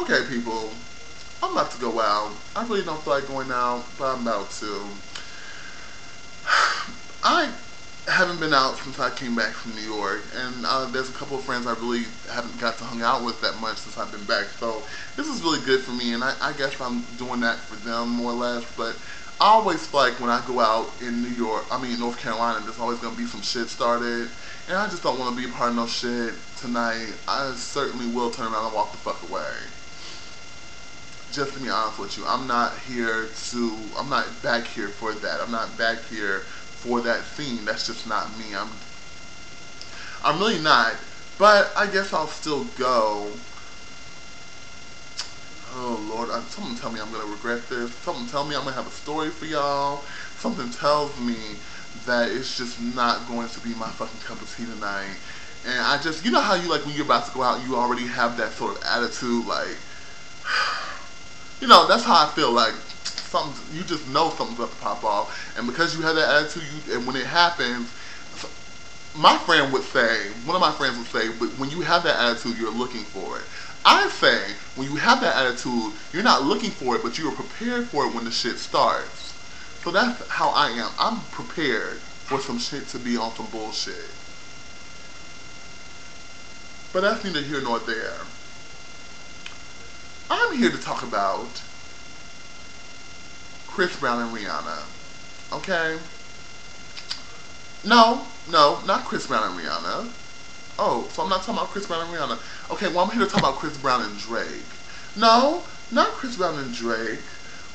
Okay, people, I'm about to go out. I really don't feel like going out, but I'm about to. I haven't been out since I came back from New York, and there's a couple of friends I really haven't got to hang out with that much since I've been back. So this is really good for me, and I guess I'm doing that for them more or less. But I always feel like when I go out in New York, North Carolina, there's always gonna be some shit started, and I just don't want to be a part of no shit tonight. I certainly will turn around and walk the fuck away. Just to be honest with you, I'm not back here for that. I'm not back here for that scene. That's just not me. I'm really not. But I guess I'll still go. Oh Lord, something tell me I'm gonna regret this. Something tell me I'm gonna have a story for y'all. Something tells me that it's just not going to be my fucking cup of tea tonight. And I just, you know how you, like, when you're about to go out, you already have that sort of attitude, like, that's how I feel. Like, you just know something's about to pop off, and because you have that attitude, and when it happens, my friend would say, one of my friends would say, but when you have that attitude, you're looking for it. I say, when you have that attitude, you're not looking for it, but you are prepared for it when the shit starts. So that's how I am. I'm prepared for some shit to be on some bullshit. But that's neither here nor there. I'm here to talk about Chris Brown and Rihanna. Okay? No, not Chris Brown and Rihanna. Oh, so I'm not talking about Chris Brown and Rihanna. Okay, well, I'm here to talk about Chris Brown and Drake. No, not Chris Brown and Drake.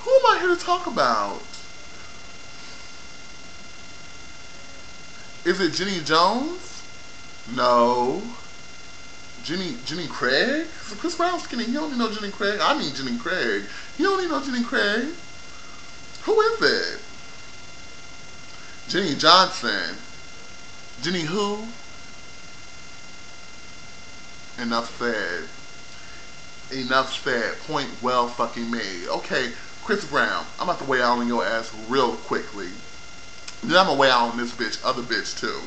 Who am I here to talk about? Is it Jenny Jones? No. Jenny Craig? So Chris Brown's skinny. You don't even know Jenny Craig. I mean Jenny Craig. You don't even know Jenny Craig. Who is it? Jenny Johnson. Jenny who? Enough said. Enough said. Point well fucking made. Okay, Chris Brown, I'm about to weigh out on your ass real quickly. Then I'm gonna weigh out on this other bitch too.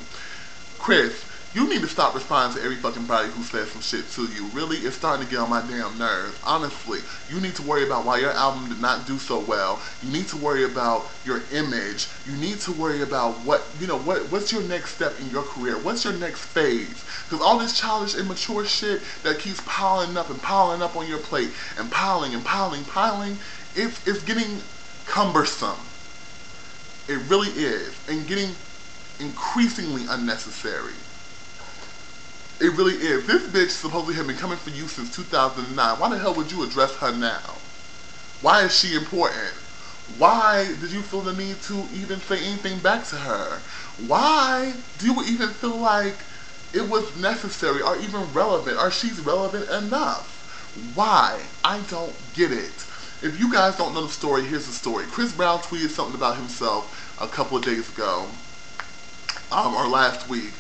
Chris, you need to stop responding to every fucking body who says some shit to you. Really, it's starting to get on my damn nerves. Honestly, you need to worry about why your album did not do so well. You need to worry about your image. You need to worry about what's your next step in your career? What's your next phase? Because all this childish, immature shit that keeps piling up on your plate and piling, it's getting cumbersome. It really is. And getting increasingly unnecessary. It really is. This bitch supposedly had been coming for you since 2009. Why the hell would you address her now? Why is she important? Why did you feel the need to even say anything back to her? Why do you even feel like it was necessary or even relevant or she's relevant enough? Why? I don't get it. If you guys don't know the story, here's the story. Chris Brown tweeted something about himself a couple of days ago, or last week.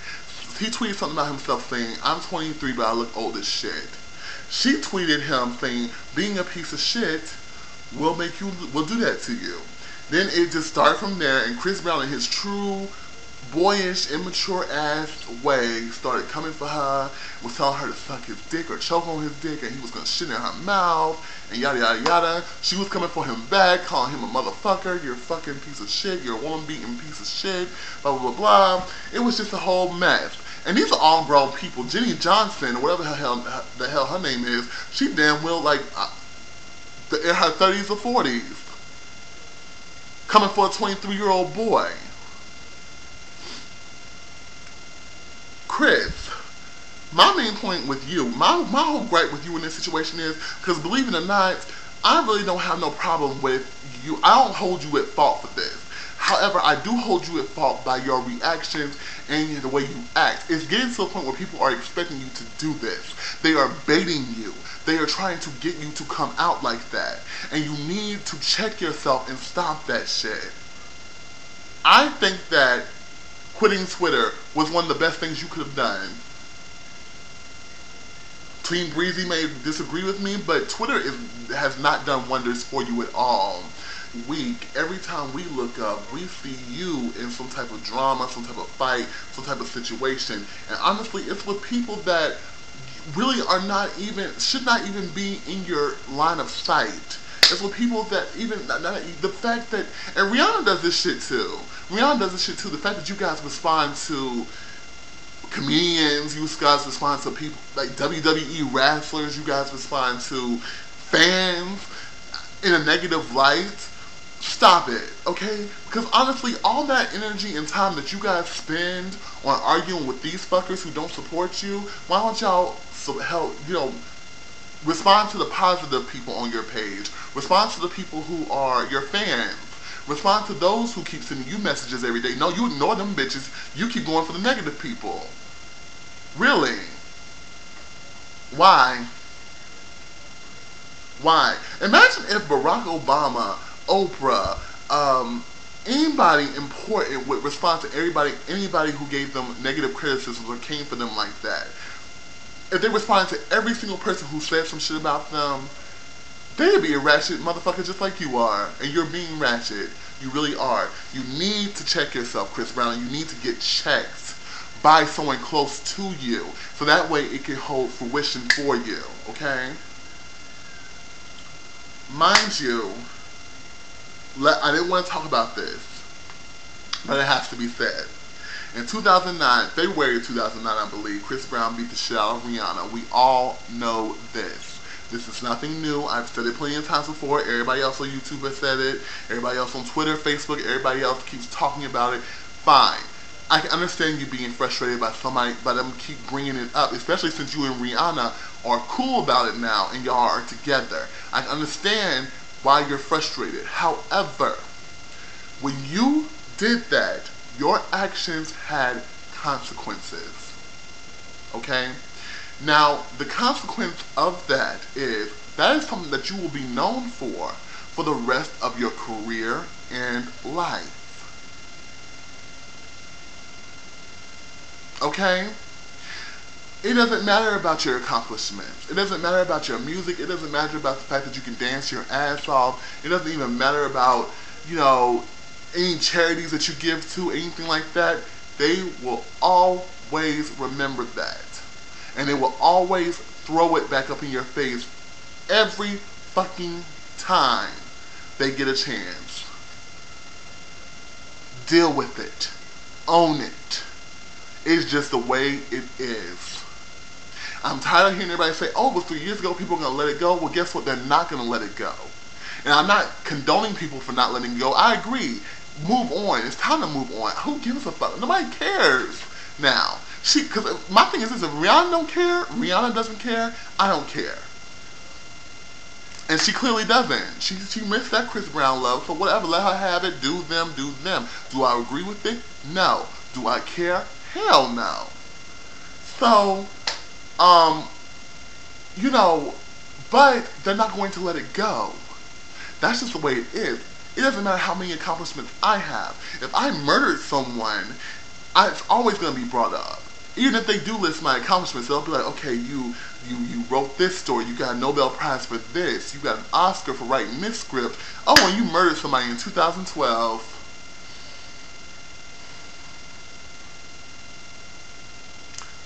He tweeted something about himself saying, I'm 23 but I look old as shit. She tweeted him saying, being a piece of shit will do that to you. Then it just started from there, and Chris Brown in his true boyish, immature ass way started coming for her, was telling her to suck his dick or choke on his dick, and he was gonna shit in her mouth, and yada yada yada. She was coming for him back, calling him a motherfucker, you're a fucking piece of shit, you're a woman-beating piece of shit, blah blah blah blah. It was just a whole mess. And these are all grown people. Jenny Johnson, or whatever the hell her name is, she damn well like in her 30s or 40s, coming for a 23-year-old boy. Chris, my main point with you, my whole gripe with you in this situation is, because believe it or not, I really don't have no problem with you. I don't hold you at fault for this. However, I do hold you at fault by your reactions and the way you act. It's getting to a point where people are expecting you to do this. They are baiting you. They are trying to get you to come out like that. And you need to check yourself and stop that shit. I think that quitting Twitter was one of the best things you could have done. Team Breezy may disagree with me, but Twitter has not done wonders for you at all. Every time we look up, we see you in some type of drama, some type of fight, some type of situation. And honestly, it's with people that really are not even, should not even be in your line of sight. It's with people that even, the fact that, and Rihanna does this shit too. Rihanna does this shit too. The fact that you guys respond to comedians, you guys respond to people like WWE wrestlers, you guys respond to fans in a negative light. Stop it, okay? Because honestly, all that energy and time that you guys spend on arguing with these fuckers who don't support you, why don't y'all help, respond to the positive people on your page. Respond to the people who are your fans. Respond to those who keep sending you messages every day. No, you ignore them bitches. You keep going for the negative people. Really? Why? Why? Imagine if Barack Obama, Oprah, anybody important would respond to anybody who gave them negative criticism or came for them like that. If they responded to every single person who said some shit about them, they'd be a ratchet motherfucker just like you are. And you're being ratchet. You really are. You need to check yourself, Chris Brown. You need to get checked by someone close to you. So that way it can hold fruition for you. Okay? Mind you, I didn't want to talk about this, but it has to be said. In 2009, February of 2009, I believe, Chris Brown beat the shit out of Rihanna. We all know this. This is nothing new. I've said it plenty of times before. Everybody else on YouTube has said it. Everybody else on Twitter, Facebook, everybody else keeps talking about it. Fine. I can understand you being frustrated by somebody, but them keep bringing it up, especially since you and Rihanna are cool about it now and y'all are together. I can understand why you're frustrated. However, when you did that, your actions had consequences. Okay? Now, the consequence of that is something that you will be known for the rest of your career and life. Okay? It doesn't matter about your accomplishments. It doesn't matter about your music. It doesn't matter about the fact that you can dance your ass off. It doesn't even matter about, any charities that you give to, anything like that. They will always remember that. And they will always throw it back up in your face every fucking time they get a chance. Deal with it. Own it. It's just the way it is. I'm tired of hearing everybody say, oh, it was 3 years ago, people are going to let it go. Well, guess what? They're not going to let it go. And I'm not condoning people for not letting it go. I agree. Move on. It's time to move on. Who gives a fuck? Nobody cares now. Because my thing is this, if Rihanna don't care, Rihanna doesn't care, I don't care. And she clearly doesn't. She missed that Chris Brown love, so whatever, let her have it, do them. Do I agree with it? No. Do I care? Hell no. So, but they're not going to let it go. That's just the way it is. It doesn't matter how many accomplishments I have. If I murdered someone, it's always going to be brought up. Even if they do list my accomplishments, they'll be like, okay, you wrote this story, you got a Nobel Prize for this, you got an Oscar for writing this script. Oh, and you murdered somebody in 2012.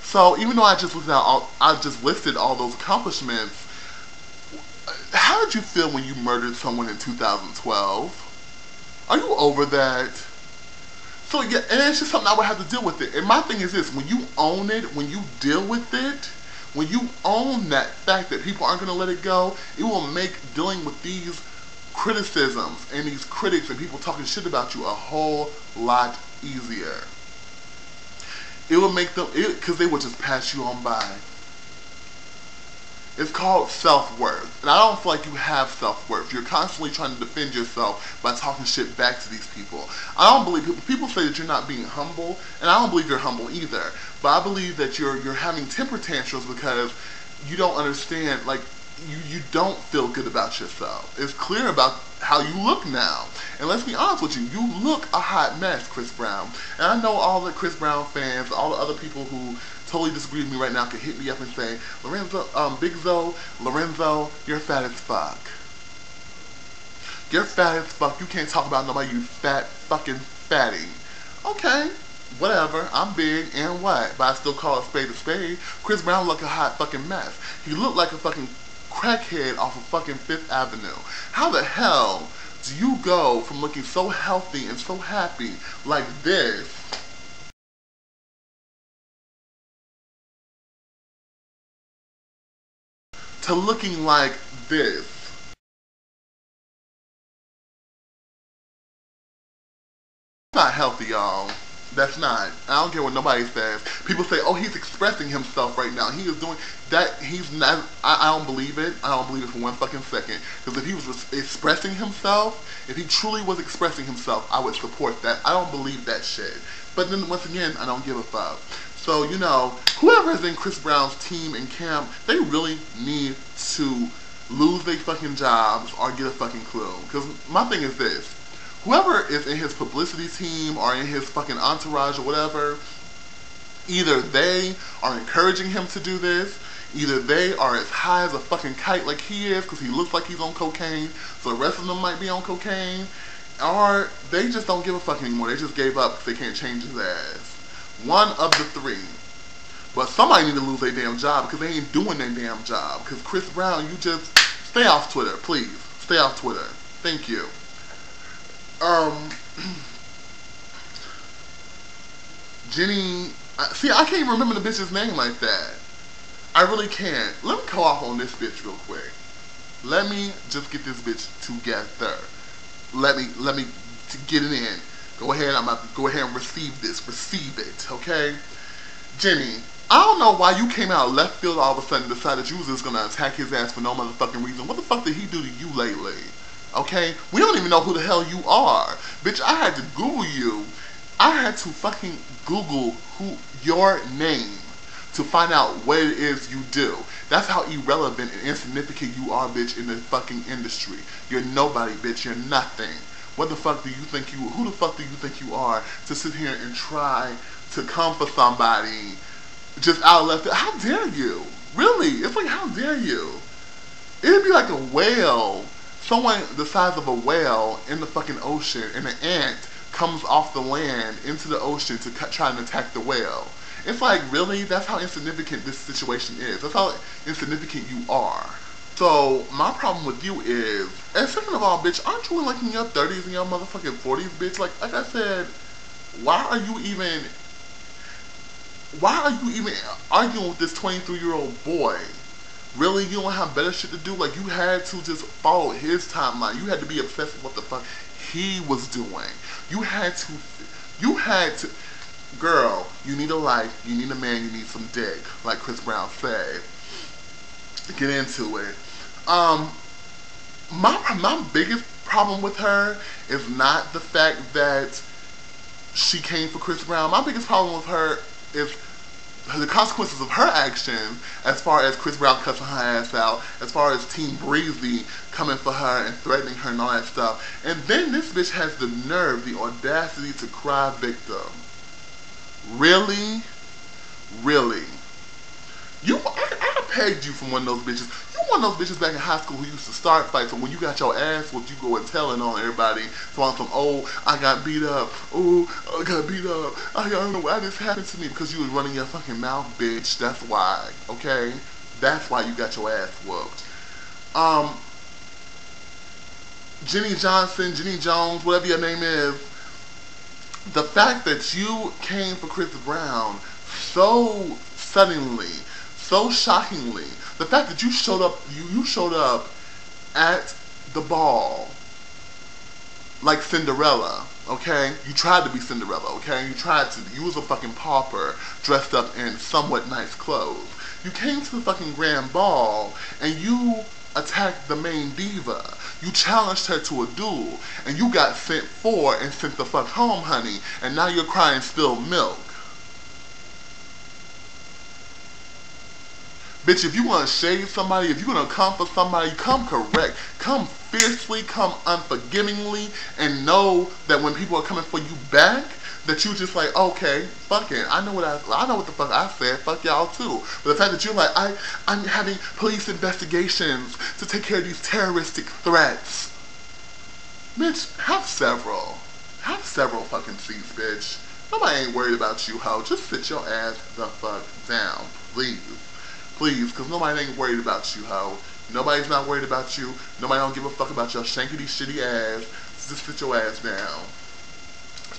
So even though I just listed all those accomplishments, how did you feel when you murdered someone in 2012? Are you over that? So yeah, and it's just something I would have to deal with it. And my thing is this, when you own it, when you deal with it, when you own that fact that people aren't going to let it go, it will make dealing with these criticisms and these critics and people talking shit about you a whole lot easier. It will make them, because they will just pass you on by. It's called self-worth. And I don't feel like you have self-worth. You're constantly trying to defend yourself by talking shit back to these people. I don't believe, people say that you're not being humble, and I don't believe you're humble either. But I believe that you're having temper tantrums because you don't understand, like, you don't feel good about yourself. It's clear about how you look now. And let's be honest with you, you look a hot mess, Chris Brown. And I know all the Chris Brown fans, all the other people who totally disagree with me right now can hit me up and say, Big Zo, Lorenzo, you're fat as fuck. You're fat as fuck. You can't talk about nobody, you fat fucking fatty. Okay, whatever, I'm big, and what? But I still call a spade a spade. Chris Brown looked a hot fucking mess. He looked like a fucking crackhead off of fucking Fifth Avenue. How the hell do you go from looking so healthy and so happy like this to looking like this? Not healthy, y'all. That's not. I don't care what nobody says. People say, oh, he's expressing himself right now. He is doing that. He's not. I don't believe it. I don't believe it for one fucking second. Because if he was expressing himself, if he truly was expressing himself, I would support that. I don't believe that shit. But then once again, I don't give a fuck. So, you know, whoever is in Chris Brown's team and camp, they really need to lose their fucking jobs or get a fucking clue. Because my thing is this. Whoever is in his publicity team or in his fucking entourage or whatever, either they are encouraging him to do this, either they are as high as a fucking kite like he is because he looks like he's on cocaine, so the rest of them might be on cocaine, or they just don't give a fuck anymore. They just gave up because they can't change his ass. One of the three. But somebody need to lose their damn job because they ain't doing their damn job. Because Chris Brown, you just stay off Twitter, please. Stay off Twitter. Thank you. Jenny, see, I can't even remember the bitch's name like that. I really can't. Let me go off on this bitch real quick. Let me just get this bitch together. Let me get it in. Go ahead, I'm about to go ahead and receive this. Receive it, okay? Jenny, I don't know why you came out of left field all of a sudden and decided you was just gonna attack his ass for no motherfucking reason. What the fuck did he do to you lately? Okay? We don't even know who the hell you are. Bitch, I had to Google you. I had to fucking Google your name to find out what it is you do. That's how irrelevant and insignificant you are, bitch, in the fucking industry. You're nobody, bitch. You're nothing. What the fuck do you think who the fuck do you think you are to sit here and try to come for somebody just out of left field? How dare you? Really? It's like, how dare you? It'd be like a whale. Someone the size of a whale in the fucking ocean, and an ant comes off the land into the ocean to try and attack the whale. It's like, really? That's how insignificant this situation is. That's how insignificant you are. So, my problem with you is, and second of all, bitch, aren't you like in your 30s and your motherfucking 40s, bitch? Like I said, why are you even arguing with this 23-year-old boy? Really, you don't have better shit to do? Like, you had to just follow his timeline. You had to be obsessed with what the fuck he was doing. You had to, girl, you need a life, you need a man, you need some dick, like Chris Brown said. Get into it. My biggest problem with her is not the fact that she came for Chris Brown. My biggest problem with her is the consequences of her actions, as far as Chris Brown cussing her ass out, as far as Team Breezy coming for her and threatening her and all that stuff. And then this bitch has the nerve, the audacity to cry victim. Really? Really? I pegged you from one of those bitches. You one of those bitches back in high school who used to start fights, and when you got your ass whooped, you go and telling on everybody. So I'm from, oh, I got beat up. Oh, I got beat up. I don't know why this happened to me. Because you was running your fucking mouth, bitch. That's why. Okay? That's why you got your ass whooped. Jenny Johnson, Jenny Jones, whatever your name is, the fact that you came for Chris Brown so suddenly, so shockingly, the fact that you showed up, you showed up at the ball like Cinderella, okay? You tried to be Cinderella, okay? You tried to. You was a fucking pauper dressed up in somewhat nice clothes. You came to the fucking grand ball and you attacked the main diva. You challenged her to a duel and you got sent for and sent the fuck home, honey. And now you're crying spilled milk. Bitch, if you want to shade somebody, if you're going to come for somebody, come correct. Come fiercely, come unforgivingly, and know that when people are coming for you back, that you just like, okay, fuck it. I know what the fuck I said. Fuck y'all too. But the fact that you're like, I'm having police investigations to take care of these terroristic threats. Bitch, have several. Have several fucking seats, bitch. Nobody ain't worried about you, hoe. Just sit your ass the fuck down, please. Please, because nobody ain't worried about you, hoe. Nobody's not worried about you. Nobody don't give a fuck about your shankity shitty ass. Just sit your ass down.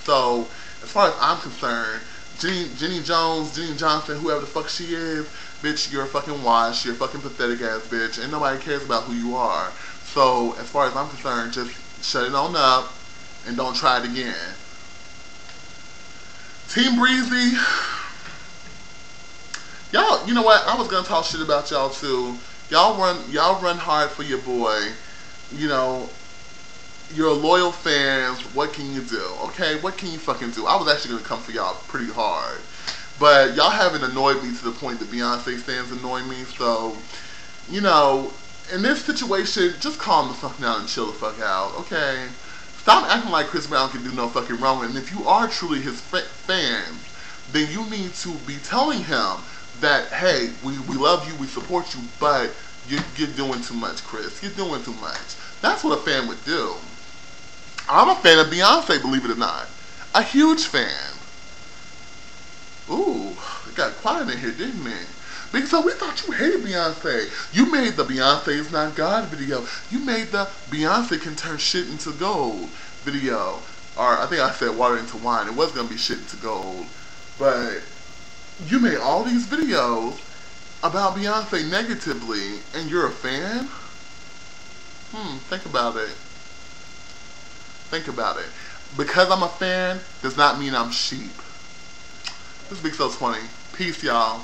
So, as far as I'm concerned, Jenny Johnson, whoever the fuck she is, bitch, you're a fucking wash. You're a fucking pathetic ass bitch, and nobody cares about who you are. So, as far as I'm concerned, just shut it on up and don't try it again. Team Breezy, y'all, you know what? I was gonna talk shit about y'all too. Y'all run hard for your boy. You know, you're loyal fans. What can you do? Okay, what can you fucking do? I was actually gonna come for y'all pretty hard, but y'all haven't annoyed me to the point that Beyonce fans annoy me. So, you know, in this situation, just calm the fuck down and chill the fuck out. Okay. Stop acting like Chris Brown can do no fucking wrong. And if you are truly his fans, then you need to be telling him that, hey, we love you, we support you, but you're doing too much, Chris. You're doing too much. That's what a fan would do. I'm a fan of Beyonce, believe it or not. A huge fan. Ooh, it got quiet in here, didn't it? Because we thought you hated Beyonce. You made the Beyonce is not God video. You made the Beyonce can turn shit into gold video. Or I think I said water into wine. It was going to be shit into gold. But you made all these videos about Beyonce negatively, and you're a fan? Think about it. Think about it. Because I'm a fan does not mean I'm sheep. This is Big So 20. Peace, y'all.